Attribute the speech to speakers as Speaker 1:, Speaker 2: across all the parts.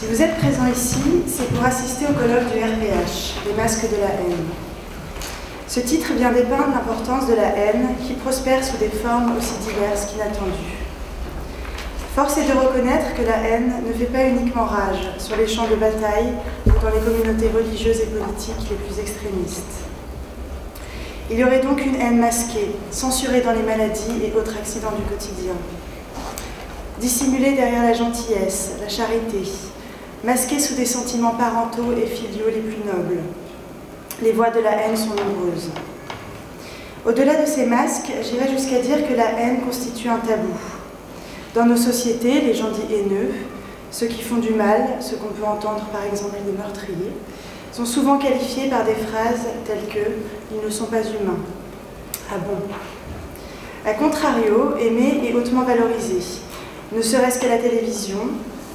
Speaker 1: Si vous êtes présent ici, c'est pour assister au colloque du RPH, les masques de la haine. Ce titre vient dépeindre l'importance de la haine qui prospère sous des formes aussi diverses qu'inattendues. Force est de reconnaître que la haine ne fait pas uniquement rage sur les champs de bataille ou dans les communautés religieuses et politiques les plus extrémistes. Il y aurait donc une haine masquée, censurée dans les maladies et autres accidents du quotidien. Dissimulée derrière la gentillesse, la charité, masquée sous des sentiments parentaux et filiaux les plus nobles. Les voies de la haine sont nombreuses. Au-delà de ces masques, j'irais jusqu'à dire que la haine constitue un tabou. Dans nos sociétés, les gens dits haineux, ceux qui font du mal, ceux qu'on peut entendre par exemple des meurtriers, sont souvent qualifiés par des phrases telles que « ils ne sont pas humains ». Ah bon? A contrario, aimer est hautement valorisé, ne serait-ce qu'à la télévision,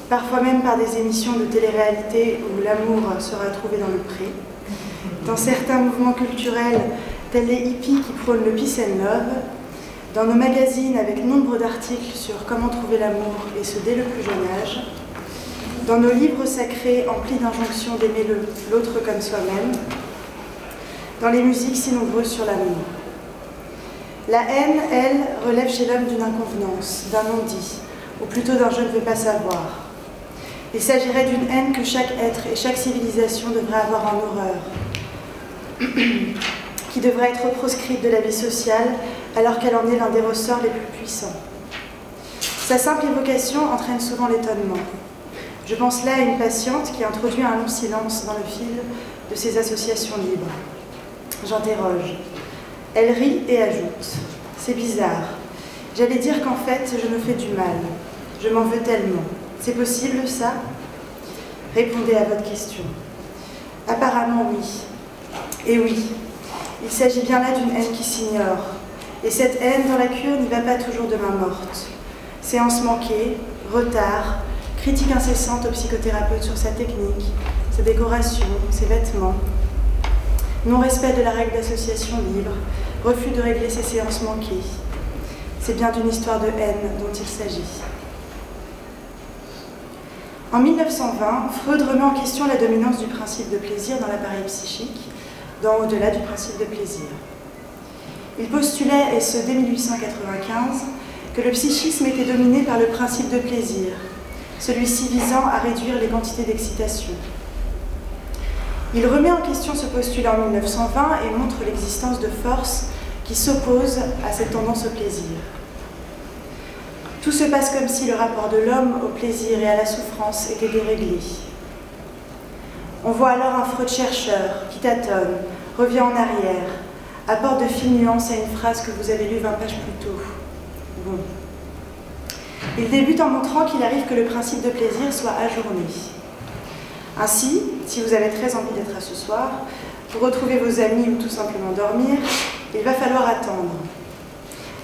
Speaker 1: parfois même par des émissions de télé-réalité où l'amour sera trouvé dans le pré. Dans certains mouvements culturels, tels les hippies qui prônent le peace and love, dans nos magazines avec nombre d'articles sur comment trouver l'amour et ce dès le plus jeune âge, dans nos livres sacrés emplis d'injonctions d'aimer l'autre comme soi-même, dans les musiques si nombreuses sur l'amour. La haine, elle, relève chez l'homme d'une inconvenance, d'un non-dit, ou plutôt d'un je ne veux pas savoir. Il s'agirait d'une haine que chaque être et chaque civilisation devrait avoir en horreur, qui devrait être proscrite de la vie sociale alors qu'elle en est l'un des ressorts les plus puissants. Sa simple évocation entraîne souvent l'étonnement. Je pense là à une patiente qui introduit un long silence dans le fil de ses associations libres. J'interroge. Elle rit et ajoute. C'est bizarre. J'allais dire qu'en fait, je me fais du mal. Je m'en veux tellement. C'est possible, ça? Répondez à votre question. Apparemment, oui. Et oui, il s'agit bien là d'une haine qui s'ignore. Et cette haine dans la cure n'y va pas toujours de main morte. Séances manquées, retard, critique incessante au psychothérapeute sur sa technique, sa décoration, ses vêtements, non-respect de la règle d'association libre, refus de régler ses séances manquées. C'est bien d'une histoire de haine dont il s'agit. En 1920, Freud remet en question la dominance du principe de plaisir dans l'appareil psychique, dans au-delà du principe de plaisir. Il postulait, et ce dès 1895, que le psychisme était dominé par le principe de plaisir, celui-ci visant à réduire les quantités d'excitation. Il remet en question ce postulat en 1920 et montre l'existence de forces qui s'opposent à cette tendance au plaisir. Tout se passe comme si le rapport de l'homme au plaisir et à la souffrance était déréglé. On voit alors un Freud chercheur qui tâtonne, revient en arrière, apporte de fines nuances à une phrase que vous avez lue 20 pages plus tôt. Bon. Il débute en montrant qu'il arrive que le principe de plaisir soit ajourné. Ainsi, si vous avez très envie d'être à ce soir, pour retrouver vos amis ou tout simplement dormir, il va falloir attendre.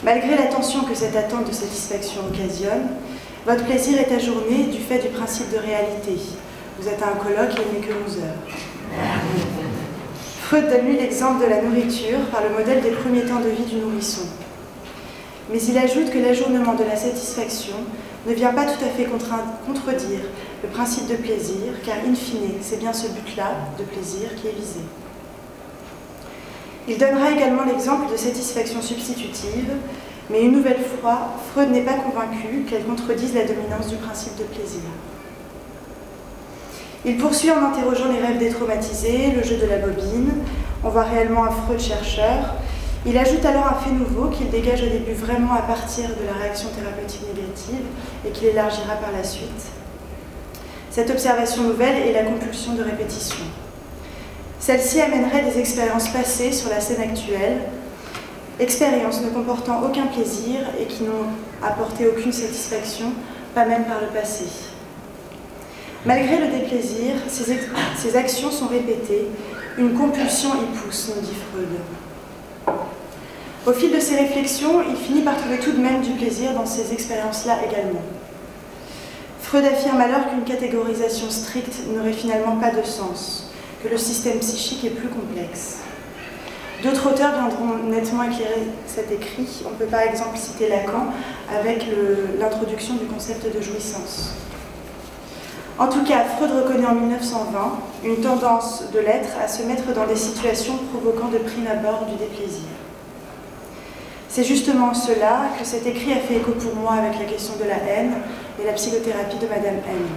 Speaker 1: Malgré l'attention que cette attente de satisfaction occasionne, votre plaisir est ajourné du fait du principe de réalité. Vous êtes à un colloque et il n'est que 11 heures. Freud donne lui l'exemple de la nourriture par le modèle des premiers temps de vie du nourrisson. Mais il ajoute que l'ajournement de la satisfaction ne vient pas tout à fait contredire le principe de plaisir, car in fine, c'est bien ce but-là, de plaisir, qui est visé. Il donnera également l'exemple de satisfaction substitutive, mais une nouvelle fois, Freud n'est pas convaincu qu'elle contredise la dominance du principe de plaisir. Il poursuit en interrogeant les rêves détraumatisés, le jeu de la bobine. On voit réellement un Freud chercheur. Il ajoute alors un fait nouveau qu'il dégage au début vraiment à partir de la réaction thérapeutique négative et qu'il élargira par la suite. Cette observation nouvelle est la compulsion de répétition. Celle-ci amènerait des expériences passées sur la scène actuelle, expériences ne comportant aucun plaisir et qui n'ont apporté aucune satisfaction, pas même par le passé. Malgré le déplaisir, ces actions sont répétées, une compulsion y pousse, nous dit Freud. Au fil de ses réflexions, il finit par trouver tout de même du plaisir dans ces expériences-là également. Freud affirme alors qu'une catégorisation stricte n'aurait finalement pas de sens, que le système psychique est plus complexe. D'autres auteurs viendront nettement éclairer cet écrit. On peut par exemple citer Lacan avec l'introduction du concept de jouissance. En tout cas, Freud reconnaît en 1920 une tendance de l'être à se mettre dans des situations provoquant de prime abord du déplaisir. C'est justement cela que cet écrit a fait écho pour moi avec la question de la haine et la psychothérapie de Madame M.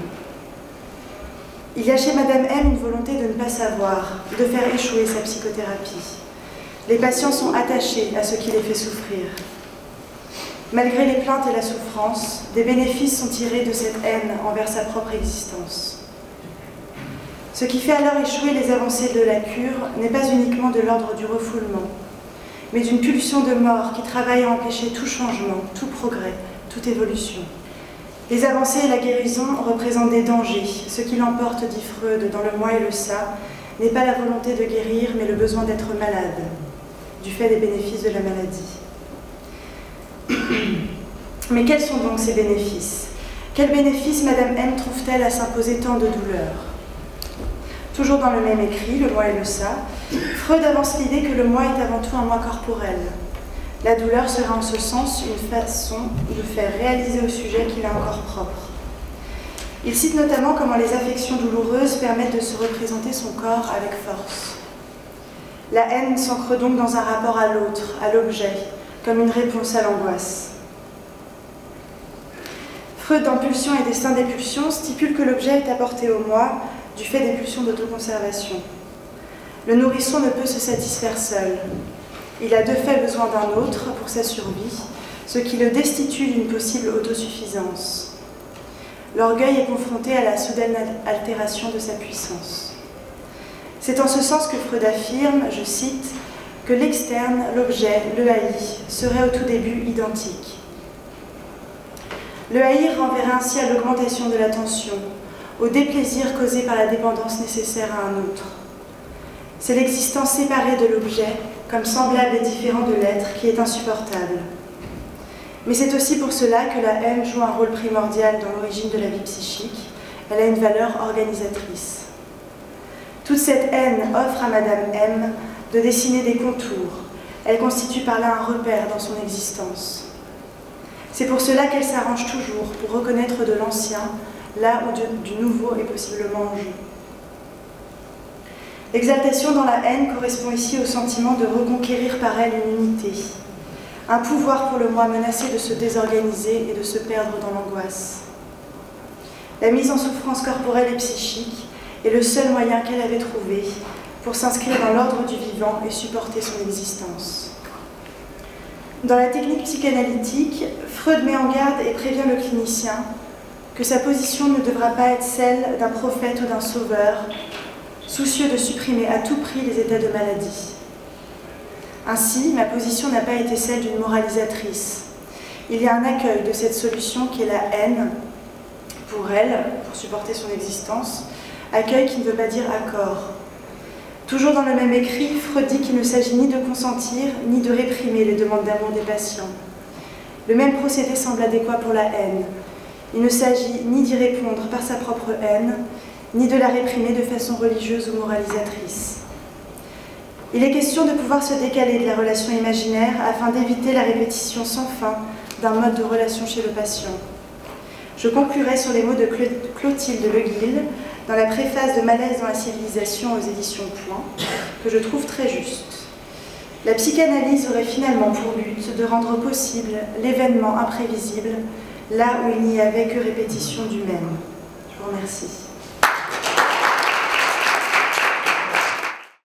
Speaker 1: Il y a chez Madame M une volonté de ne pas savoir, de faire échouer sa psychothérapie. Les patients sont attachés à ce qui les fait souffrir. Malgré les plaintes et la souffrance, des bénéfices sont tirés de cette haine envers sa propre existence. Ce qui fait alors échouer les avancées de la cure n'est pas uniquement de l'ordre du refoulement, mais d'une pulsion de mort qui travaille à empêcher tout changement, tout progrès, toute évolution. Les avancées et la guérison représentent des dangers. Ce qui l'emporte, dit Freud, dans le moi et le ça, n'est pas la volonté de guérir, mais le besoin d'être malade, du fait des bénéfices de la maladie. Mais quels sont donc ces bénéfices? Quels bénéfices Madame M trouve-t-elle à s'imposer tant de douleurs? Toujours dans le même écrit, le moi et le ça, Freud avance l'idée que le moi est avant tout un moi corporel. La douleur sera en ce sens une façon de faire réaliser au sujet qu'il a un corps propre. Il cite notamment comment les affections douloureuses permettent de se représenter son corps avec force. La haine s'ancre donc dans un rapport à l'autre, à l'objet, comme une réponse à l'angoisse. Freud, dans Pulsion et Destin des pulsions, stipule que l'objet est apporté au moi du fait des pulsions d'autoconservation. Le nourrisson ne peut se satisfaire seul. Il a de fait besoin d'un autre pour sa survie, ce qui le destitue d'une possible autosuffisance. L'orgueil est confronté à la soudaine altération de sa puissance. C'est en ce sens que Freud affirme, je cite, que l'externe, l'objet, le haï, seraient au tout début identiques. Le haïr renverrait ainsi à l'augmentation de la tension, au déplaisir causé par la dépendance nécessaire à un autre. C'est l'existence séparée de l'objet, comme semblable et différent de l'être, qui est insupportable. Mais c'est aussi pour cela que la haine joue un rôle primordial dans l'origine de la vie psychique. Elle a une valeur organisatrice. Toute cette haine offre à Madame M de dessiner des contours. Elle constitue par là un repère dans son existence. C'est pour cela qu'elle s'arrange toujours pour reconnaître de l'ancien, là où du nouveau est possiblement en jeu. L'exaltation dans la haine correspond ici au sentiment de reconquérir par elle une unité, un pouvoir pour le moi menacé de se désorganiser et de se perdre dans l'angoisse. La mise en souffrance corporelle et psychique est le seul moyen qu'elle avait trouvé pour s'inscrire dans l'ordre du vivant et supporter son existence. Dans la technique psychanalytique, Freud met en garde et prévient le clinicien que sa position ne devra pas être celle d'un prophète ou d'un sauveur, soucieux de supprimer à tout prix les états de maladie. Ainsi, ma position n'a pas été celle d'une moralisatrice. Il y a un accueil de cette solution qui est la haine, pour elle, pour supporter son existence, accueil qui ne veut pas dire accord. Toujours dans le même écrit, Freud dit qu'il ne s'agit ni de consentir, ni de réprimer les demandes d'amour des patients. Le même procédé semble adéquat pour la haine. Il ne s'agit ni d'y répondre par sa propre haine, ni de la réprimer de façon religieuse ou moralisatrice. Il est question de pouvoir se décaler de la relation imaginaire afin d'éviter la répétition sans fin d'un mode de relation chez le patient. Je conclurai sur les mots de Clotilde Le Guil dans la préface de Malaise dans la civilisation aux éditions Point, que je trouve très juste. La psychanalyse aurait finalement pour but de rendre possible l'événement imprévisible là où il n'y avait que répétition du même. Je vous remercie.